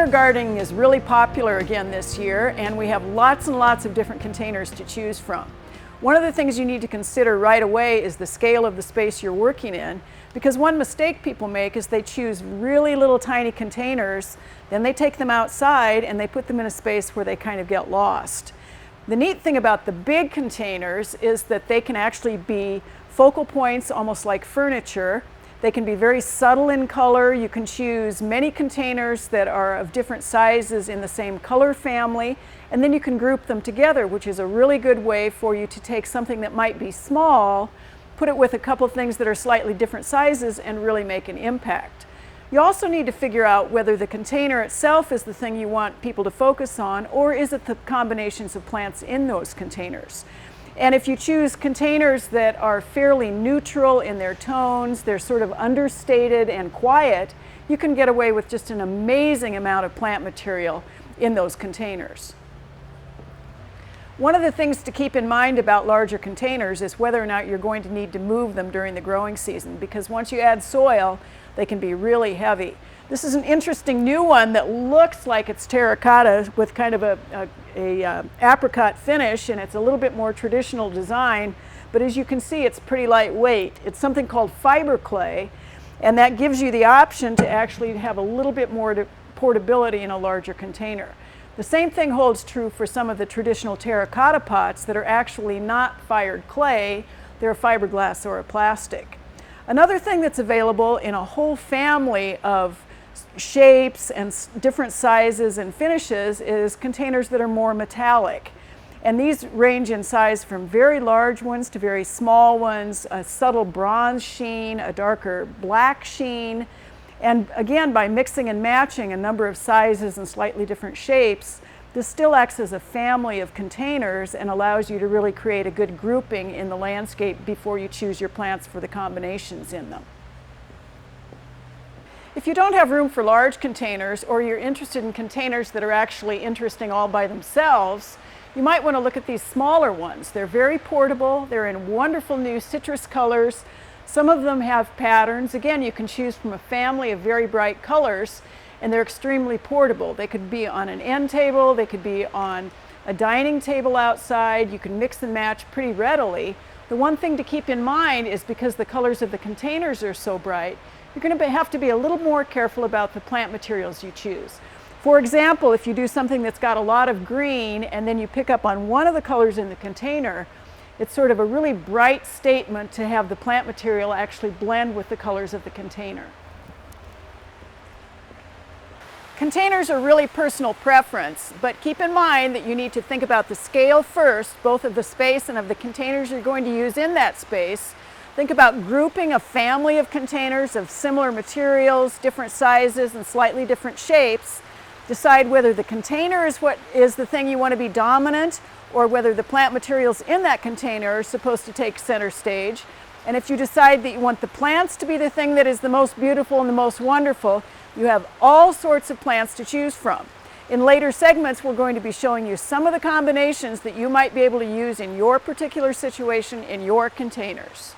Container gardening is really popular again this year, and we have lots and lots of different containers to choose from. One of the things you need to consider right away is the scale of the space you're working in, because one mistake people make is they choose really little tiny containers, then they take them outside and they put them in a space where they kind of get lost. The neat thing about the big containers is that they can actually be focal points, almost like furniture. They can be very subtle in color. You can choose many containers that are of different sizes in the same color family, and then you can group them together, which is a really good way for you to take something that might be small, put it with a couple things that are slightly different sizes, and really make an impact. You also need to figure out whether the container itself is the thing you want people to focus on, or is it the combinations of plants in those containers. And if you choose containers that are fairly neutral in their tones, they're sort of understated and quiet, you can get away with just an amazing amount of plant material in those containers. One of the things to keep in mind about larger containers is whether or not you're going to need to move them during the growing season, because once you add soil, they can be really heavy. This is an interesting new one that looks like it's terracotta with kind of a apricot finish, and it's a little bit more traditional design, but as you can see, it's pretty lightweight. It's something called fiber clay, and that gives you the option to actually have a little bit more portability in a larger container. The same thing holds true for some of the traditional terracotta pots that are actually not fired clay, they're fiberglass or a plastic. Another thing that's available in a whole family of shapes and different sizes and finishes is containers that are more metallic. And these range in size from very large ones to very small ones, a subtle bronze sheen, a darker black sheen. And again, by mixing and matching a number of sizes and slightly different shapes, this still acts as a family of containers and allows you to really create a good grouping in the landscape before you choose your plants for the combinations in them. If you don't have room for large containers, or you're interested in containers that are actually interesting all by themselves, you might want to look at these smaller ones. They're very portable, they're in wonderful new citrus colors. Some of them have patterns. Again, you can choose from a family of very bright colors, and they're extremely portable. They could be on an end table, they could be on a dining table outside. You can mix and match pretty readily. The one thing to keep in mind is because the colors of the containers are so bright, you're going to have to be a little more careful about the plant materials you choose. For example, if you do something that's got a lot of green and then you pick up on one of the colors in the container, it's sort of a really bright statement to have the plant material actually blend with the colors of the container. Containers are really personal preference, but keep in mind that you need to think about the scale first, both of the space and of the containers you're going to use in that space. Think about grouping a family of containers of similar materials, different sizes, and slightly different shapes. Decide whether the container is what is the thing you want to be dominant, or whether the plant materials in that container are supposed to take center stage. And if you decide that you want the plants to be the thing that is the most beautiful and the most wonderful, you have all sorts of plants to choose from. In later segments, we're going to be showing you some of the combinations that you might be able to use in your particular situation in your containers.